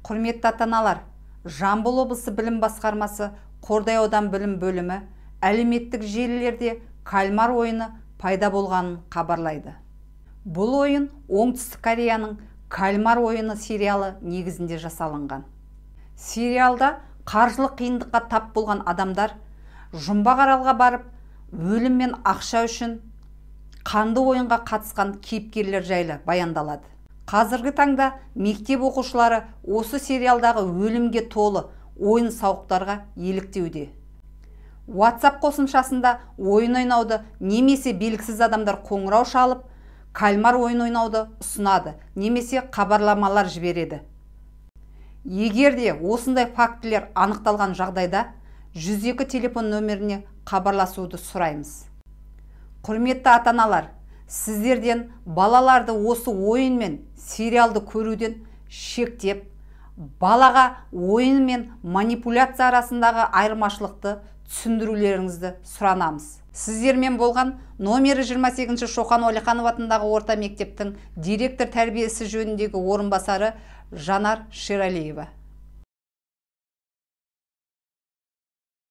Құрметті ата-аналар, Жамбыл облысы білім басқармасы Қордай аудан білім бөлімі әлеуметтік желілерде кальмар ойыны пайда болғанын хабарлайды. Бұл ойын Оңтүстік Кореяның кальмар ойыны сериалы негізінде жасалынған. Сериалда қаржылық қиындыққа тап болған адамдар жұмбақ аралға барып, өлім мен ақша үшін қанды ойынға қатысқан кейіпкерлер жайлы баяндалады. Қазіргі таңда мектеп оқушылары осы сериалдағы өлімге толы ойын сауықтарға еліктеуде. WhatsApp қосымшасында ойын ойнауды немесе белгісіз адамдар қоңырау шалып, кальмар ойын ойнауды ұсынады, немесе хабарламалар жібереді. Егер де осындай фактілер анықталған жағдайда 102 телефон нөміріне хабарласуды сұраймыз. Құрметті ата-аналар, сіздерден балаларды осы ойын мен сериалды көруден шектеп, балаға ойын мен манипуляция арасындағы айырмашылықты түсіндірулеріңізді сұранамыз. Сіздермен болған номері 28 Шоқан Уәлиханов атындағы орта мектептің директор тәрбиесі жөніндегі орынбасары Жанар Шералиева.